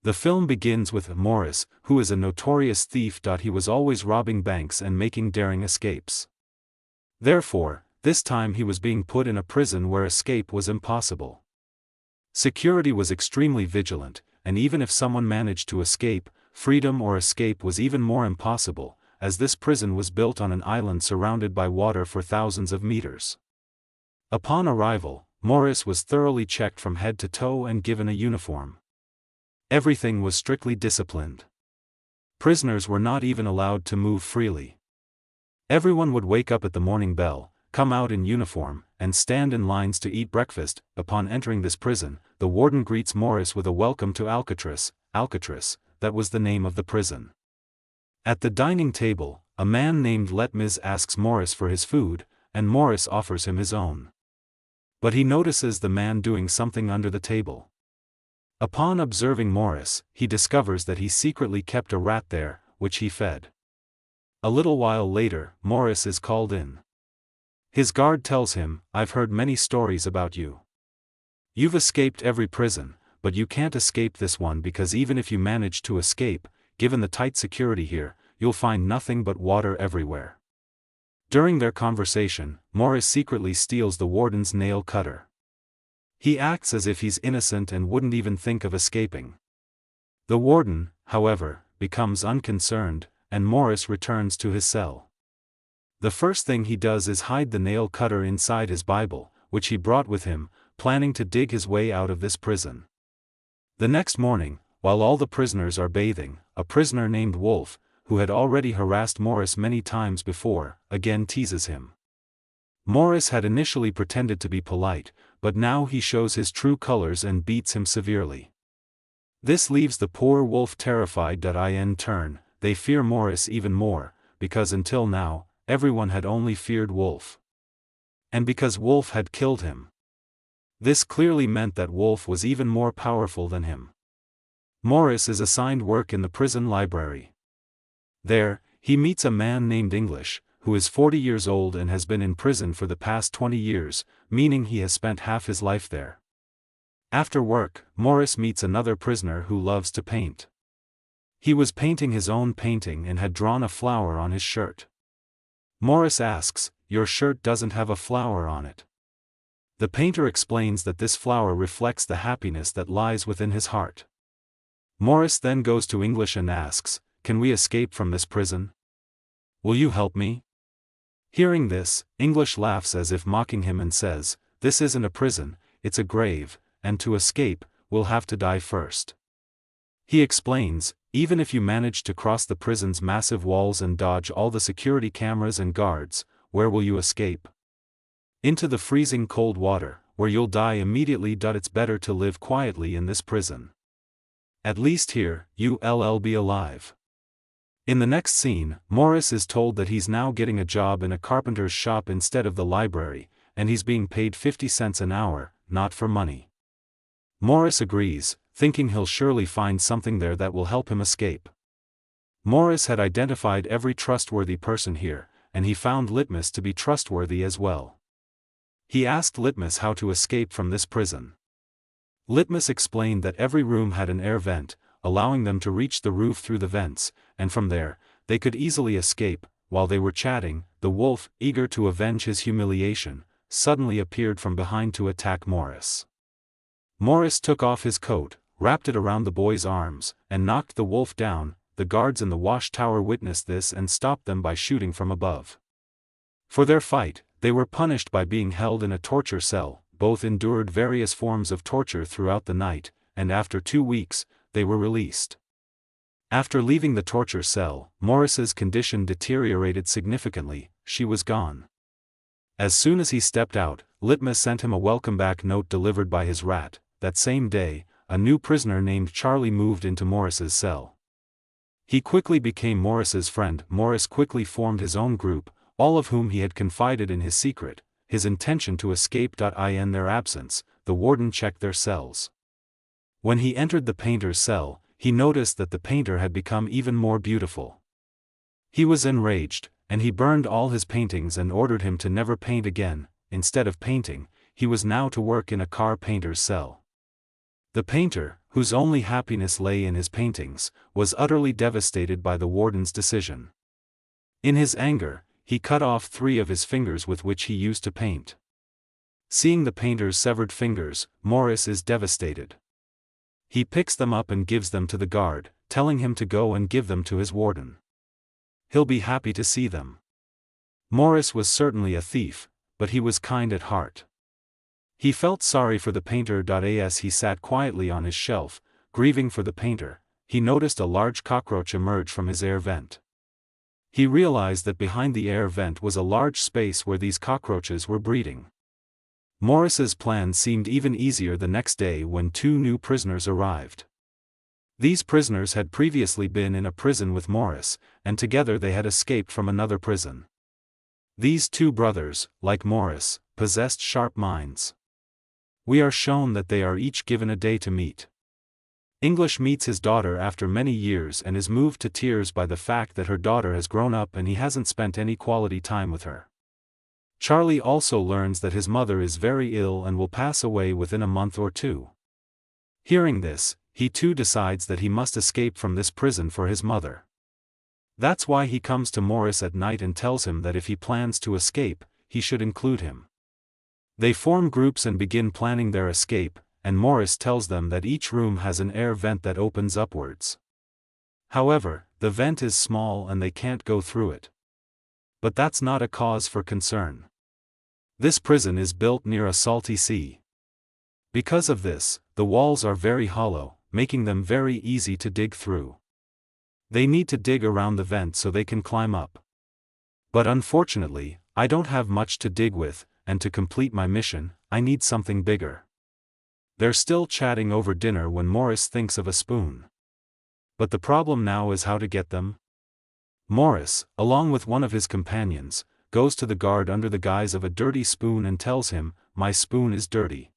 The film begins with Morris, who is a notorious thief. He was always robbing banks and making daring escapes. Therefore, this time he was being put in a prison where escape was impossible. Security was extremely vigilant, and even if someone managed to escape, freedom or escape was even more impossible, as this prison was built on an island surrounded by water for thousands of meters. Upon arrival, Morris was thoroughly checked from head to toe and given a uniform. Everything was strictly disciplined. Prisoners were not even allowed to move freely. Everyone would wake up at the morning bell, come out in uniform, and stand in lines to eat breakfast. Upon entering this prison, the warden greets Morris with a welcome to Alcatraz. Alcatraz, that was the name of the prison. At the dining table, a man named Letmiz asks Morris for his food, and Morris offers him his own. But he notices the man doing something under the table. Upon observing Morris, he discovers that he secretly kept a rat there, which he fed. A little while later, Morris is called in. His guard tells him, "I've heard many stories about you. You've escaped every prison, but you can't escape this one because even if you manage to escape, given the tight security here, you'll find nothing but water everywhere." During their conversation, Morris secretly steals the warden's nail cutter. He acts as if he's innocent and wouldn't even think of escaping. The warden, however, becomes unconcerned, and Morris returns to his cell. The first thing he does is hide the nail cutter inside his Bible, which he brought with him, planning to dig his way out of this prison. The next morning, while all the prisoners are bathing, a prisoner named Wolf, who had already harassed Morris many times before, again teases him. Morris had initially pretended to be polite, but now he shows his true colors and beats him severely. This leaves the poor Wolf terrified. In turn, they fear Morris even more, because until now, everyone had only feared Wolf. And because Wolf had killed him. This clearly meant that Wolf was even more powerful than him. Morris is assigned work in the prison library. There, he meets a man named English, who is 40 years old and has been in prison for the past 20 years, meaning he has spent half his life there. After work, Morris meets another prisoner who loves to paint. He was painting his own painting and had drawn a flower on his shirt. Morris asks, "Your shirt doesn't have a flower on it." The painter explains that this flower reflects the happiness that lies within his heart. Morris then goes to English and asks, "Can we escape from this prison? Will you help me?" Hearing this, English laughs as if mocking him and says, "This isn't a prison, it's a grave, and to escape, we'll have to die first." He explains, "Even if you manage to cross the prison's massive walls and dodge all the security cameras and guards, where will you escape? Into the freezing cold water, where you'll die immediately. It's better to live quietly in this prison. At least here, you'll be alive." In the next scene, Morris is told that he's now getting a job in a carpenter's shop instead of the library, and he's being paid 50 cents an hour, not for money. Morris agrees, thinking he'll surely find something there that will help him escape. Morris had identified every trustworthy person here, and he found Litmus to be trustworthy as well. He asked Litmus how to escape from this prison. Litmus explained that every room had an air vent, allowing them to reach the roof through the vents, and from there, they could easily escape. While they were chatting, the wolf, eager to avenge his humiliation, suddenly appeared from behind to attack Morris. Morris took off his coat, wrapped it around the boy's arms, and knocked the wolf down. The guards in the watchtower witnessed this and stopped them by shooting from above. For their fight, they were punished by being held in a torture cell. Both endured various forms of torture throughout the night, and after 2 weeks, they were released. After leaving the torture cell, Morris's condition deteriorated significantly. She was gone. As soon as he stepped out, Litmus sent him a welcome-back note delivered by his rat. That same day, a new prisoner named Charlie moved into Morris's cell. He quickly became Morris's friend. Morris quickly formed his own group, all of whom he had confided in his secret, his intention to escape. In their absence, the warden checked their cells. When he entered the painter's cell, he noticed that the painter had become even more beautiful. He was enraged, and he burned all his paintings and ordered him to never paint again. Instead of painting, he was now to work in a car painter's cell. The painter, whose only happiness lay in his paintings, was utterly devastated by the warden's decision. In his anger, he cut off 3 of his fingers with which he used to paint. Seeing the painter's severed fingers, Morris is devastated. He picks them up and gives them to the guard, telling him to go and give them to his warden. He'll be happy to see them. Morris was certainly a thief, but he was kind at heart. He felt sorry for the painter. As he sat quietly on his shelf, grieving for the painter, he noticed a large cockroach emerge from his air vent. He realized that behind the air vent was a large space where these cockroaches were breeding. Morris's plan seemed even easier the next day when 2 new prisoners arrived. These prisoners had previously been in a prison with Morris, and together they had escaped from another prison. These 2 brothers, like Morris, possessed sharp minds. We are shown that they are each given a day to meet. English meets his daughter after many years and is moved to tears by the fact that her daughter has grown up and he hasn't spent any quality time with her. Charlie also learns that his mother is very ill and will pass away within a month or 2. Hearing this, he too decides that he must escape from this prison for his mother. That's why he comes to Morris at night and tells him that if he plans to escape, he should include him. They form groups and begin planning their escape, and Morris tells them that each room has an air vent that opens upwards. However, the vent is small and they can't go through it. But that's not a cause for concern. This prison is built near a salty sea. Because of this, the walls are very hollow, making them very easy to dig through. They need to dig around the vent so they can climb up. But unfortunately, I don't have much to dig with, and to complete my mission, I need something bigger. They're still chatting over dinner when Morris thinks of a spoon. But the problem now is how to get them. Morris, along with one of his companions, goes to the guard under the guise of a dirty spoon and tells him, "My spoon is dirty.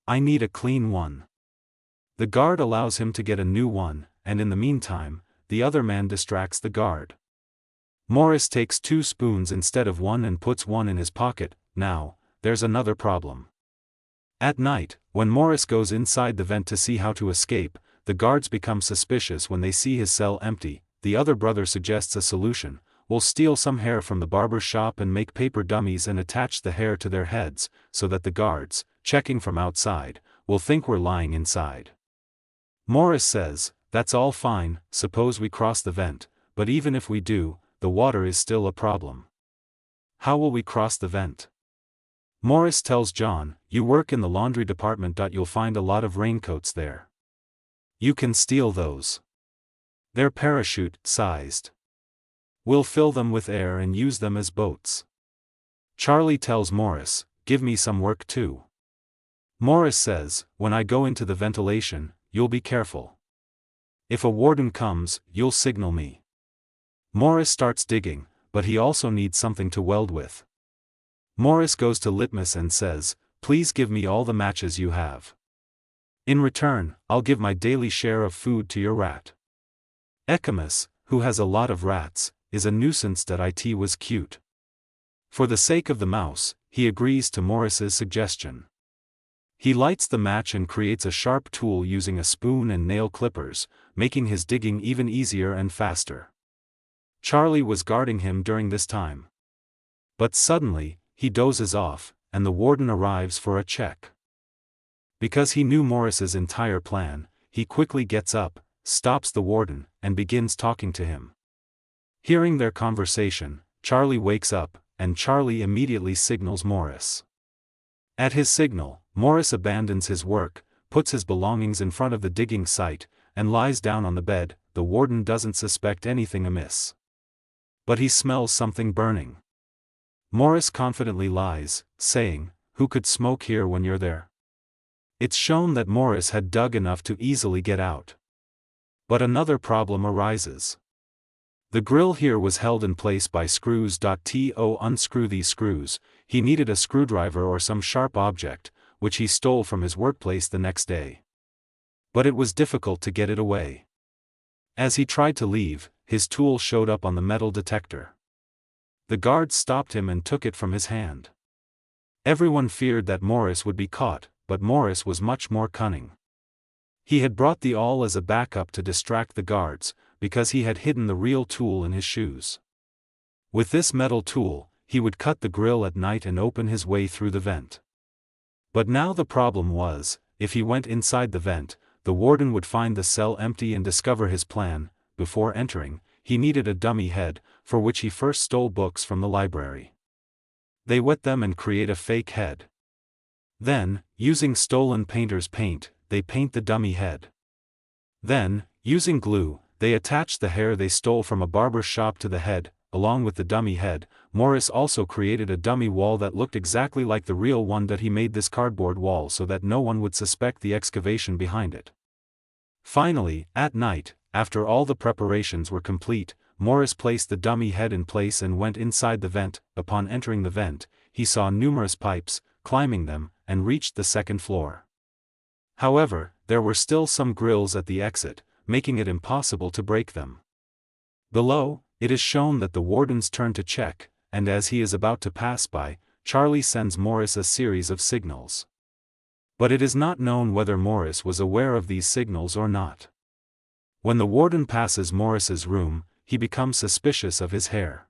I need a clean one." The guard allows him to get a new one, and in the meantime, the other man distracts the guard. Morris takes 2 spoons instead of 1 and puts one in his pocket. Now, there's another problem. At night, when Morris goes inside the vent to see how to escape, the guards become suspicious when they see his cell empty. The other brother suggests a solution: we'll steal some hair from the barber shop and make paper dummies and attach the hair to their heads, so that the guards, checking from outside, will think we're lying inside. Morris says, "That's all fine, suppose we cross the vent, but even if we do, the water is still a problem. How will we cross the vent?" Morris tells John, "You work in the laundry department. You'll find a lot of raincoats there. You can steal those. They're parachute-sized. We'll fill them with air and use them as boats." Charlie tells Morris, "Give me some work too." Morris says, "When I go into the ventilation, you'll be careful. If a warden comes, you'll signal me." Morris starts digging, but he also needs something to weld with. Morris goes to Litmus and says, "Please give me all the matches you have. In return, I'll give my daily share of food to your rat." Echimus, who has a lot of rats, is a nuisance. It was cute. For the sake of the mouse, he agrees to Morris's suggestion. He lights the match and creates a sharp tool using a spoon and nail clippers, making his digging even easier and faster. Charlie was guarding him during this time. But suddenly, he dozes off, and the warden arrives for a check. Because he knew Morris's entire plan, he quickly gets up, stops the warden, and begins talking to him. Hearing their conversation, Charlie wakes up, and Charlie immediately signals Morris. At his signal, Morris abandons his work, puts his belongings in front of the digging site, and lies down on the bed. The warden doesn't suspect anything amiss. But he smells something burning. Morris confidently lies, saying, "Who could smoke here when you're there?" It's shown that Morris had dug enough to easily get out. But another problem arises. The grill here was held in place by screws. To unscrew these screws, he needed a screwdriver or some sharp object, which he stole from his workplace the next day. But it was difficult to get it away. As he tried to leave, his tool showed up on the metal detector. The guards stopped him and took it from his hand. Everyone feared that Morris would be caught, but Morris was much more cunning. He had brought the awl as a backup to distract the guards, because he had hidden the real tool in his shoes. With this metal tool, he would cut the grill at night and open his way through the vent. But now the problem was, if he went inside the vent, the warden would find the cell empty and discover his plan. Before entering, he needed a dummy head, for which he first stole books from the library. They wet them and create a fake head. Then, using stolen painter's paint, they paint the dummy head. Then, using glue, they attach the hair they stole from a barber's shop to the head. Along with the dummy head, Morris also created a dummy wall that looked exactly like the real one. That he made this cardboard wall so that no one would suspect the excavation behind it. Finally, at night, after all the preparations were complete, Morris placed the dummy head in place and went inside the vent. Upon entering the vent, he saw numerous pipes, climbing them, and reached the second floor. However, there were still some grills at the exit, making it impossible to break them. Below, it is shown that the warden's turn to check, and as he is about to pass by, Charlie sends Morris a series of signals. But it is not known whether Morris was aware of these signals or not. When the warden passes Morris's room, he becomes suspicious of his hair.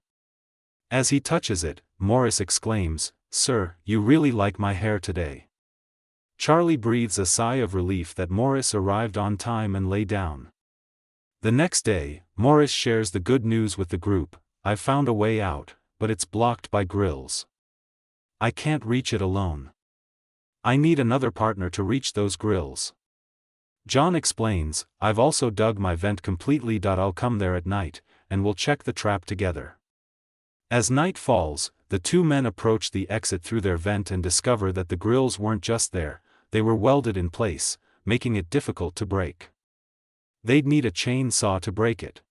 As he touches it, Morris exclaims, "Sir, you really like my hair today." Charlie breathes a sigh of relief that Morris arrived on time and lay down. The next day, Morris shares the good news with the group: "I've found a way out, but it's blocked by grills. I can't reach it alone. I need another partner to reach those grills." John explains, "I've also dug my vent completely. I'll come there at night, and we'll check the trap together." As night falls, the two men approach the exit through their vent and discover that the grills weren't just there, they were welded in place, making it difficult to break. They'd need a chainsaw to break it.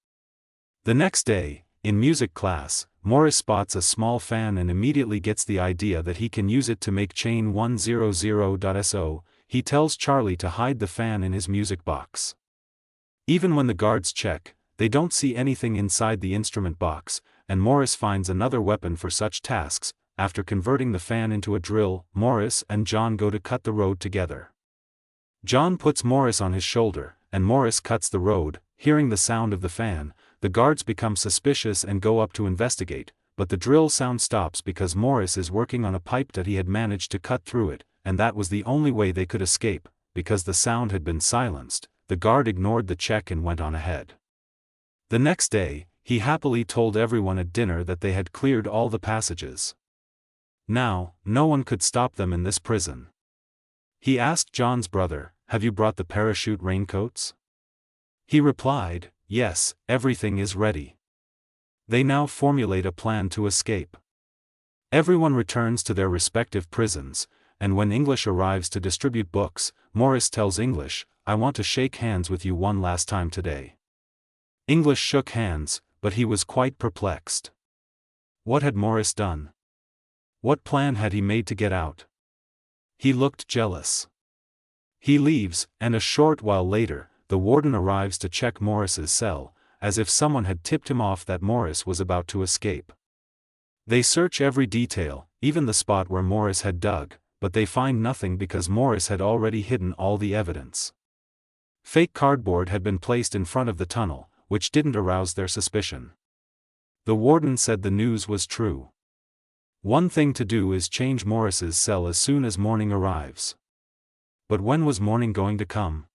The next day, in music class, Morris spots a small fan and immediately gets the idea that he can use it to make chain 100.so. He tells Charlie to hide the fan in his music box. Even when the guards check, they don't see anything inside the instrument box, and Morris finds another weapon for such tasks. After converting the fan into a drill, Morris and John go to cut the road together. John puts Morris on his shoulder, and Morris cuts the road. Hearing the sound of the fan, the guards become suspicious and go up to investigate, but the drill sound stops because Morris is working on a pipe that he had managed to cut through it, and that was the only way they could escape. Because the sound had been silenced, the guard ignored the check and went on ahead. The next day, he happily told everyone at dinner that they had cleared all the passages. Now, no one could stop them in this prison. He asked John's brother, "Have you brought the parachute raincoats?" He replied, "Yes, everything is ready." They now formulate a plan to escape. Everyone returns to their respective prisons, and when English arrives to distribute books, Morris tells English, "I want to shake hands with you one last time today." English shook hands, but he was quite perplexed. What had Morris done? What plan had he made to get out? He looked jealous. He leaves, and a short while later, the warden arrives to check Morris's cell, as if someone had tipped him off that Morris was about to escape. They search every detail, even the spot where Morris had dug, but they find nothing because Morris had already hidden all the evidence. Fake cardboard had been placed in front of the tunnel, which didn't arouse their suspicion. The warden said the news was true. One thing to do is change Morris's cell as soon as morning arrives. But when was morning going to come?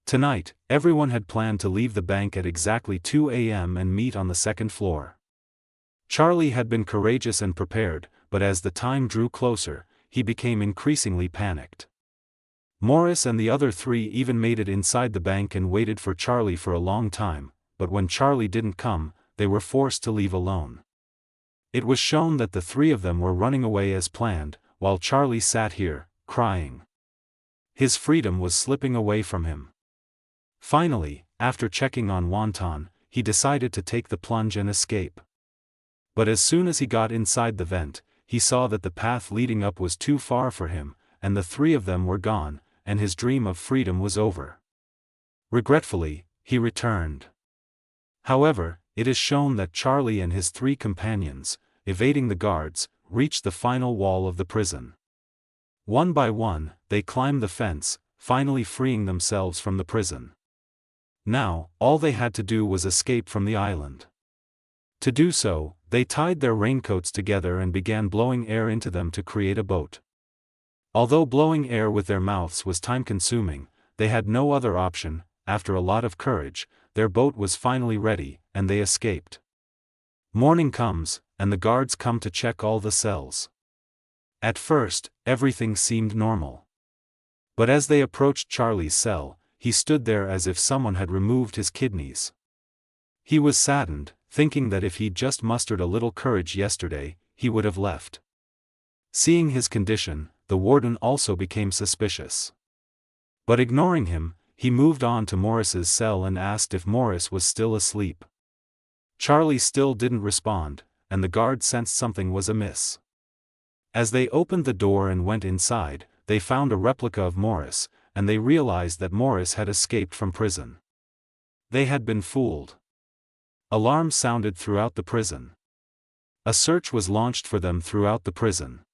Tonight, everyone had planned to leave the bank at exactly 2 a.m. and meet on the second floor. Charlie had been courageous and prepared, but as the time drew closer, he became increasingly panicked. Morris and the other three even made it inside the bank and waited for Charlie for a long time, but when Charlie didn't come, they were forced to leave alone. It was shown that the three of them were running away as planned, while Charlie sat here, crying. His freedom was slipping away from him. Finally, after checking on Wonton, he decided to take the plunge and escape. But as soon as he got inside the vent, he saw that the path leading up was too far for him, and the three of them were gone, and his dream of freedom was over. Regretfully, he returned. However, it is shown that Charlie and his three companions, evading the guards, reached the final wall of the prison. One by one, they climbed the fence, finally freeing themselves from the prison. Now, all they had to do was escape from the island. To do so, they tied their raincoats together and began blowing air into them to create a boat. Although blowing air with their mouths was time-consuming, they had no other option. After a lot of courage, their boat was finally ready, and they escaped. Morning comes, and the guards come to check all the cells. At first, everything seemed normal. But as they approached Charlie's cell, he stood there as if someone had removed his kidneys. He was saddened, thinking that if he'd just mustered a little courage yesterday, he would have left. Seeing his condition, the warden also became suspicious. But ignoring him, he moved on to Morris's cell and asked if Morris was still asleep. Charlie still didn't respond, and the guard sensed something was amiss. As they opened the door and went inside, they found a replica of Morris, and they realized that Morris had escaped from prison. They had been fooled. Alarms sounded throughout the prison. A search was launched for them throughout the prison.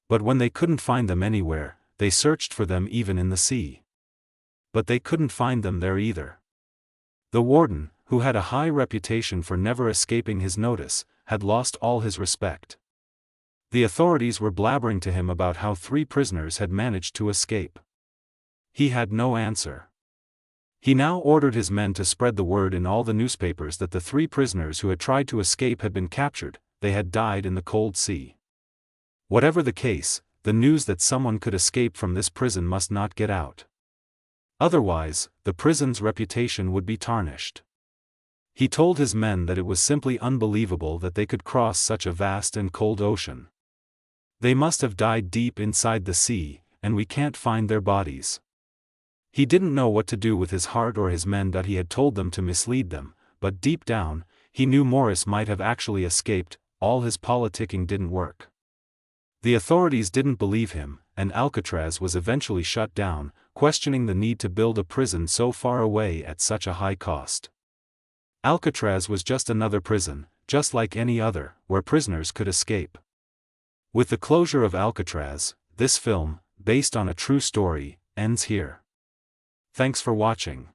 But when they couldn't find them anywhere, they searched for them even in the sea. But they couldn't find them there either. The warden, who had a high reputation for never escaping his notice, had lost all his respect. The authorities were blabbering to him about how 3 prisoners had managed to escape. He had no answer. He now ordered his men to spread the word in all the newspapers that the 3 prisoners who had tried to escape had been captured. They had died in the cold sea. Whatever the case, the news that someone could escape from this prison must not get out. Otherwise, the prison's reputation would be tarnished. He told his men that it was simply unbelievable that they could cross such a vast and cold ocean. They must have died deep inside the sea, and we can't find their bodies. He didn't know what to do with his heart or his men that he had told them to mislead them, but deep down, he knew Morris might have actually escaped. All his politicking didn't work. The authorities didn't believe him, and Alcatraz was eventually shut down, questioning the need to build a prison so far away at such a high cost. Alcatraz was just another prison, just like any other, where prisoners could escape. With the closure of Alcatraz, this film, based on a true story, ends here. Thanks for watching.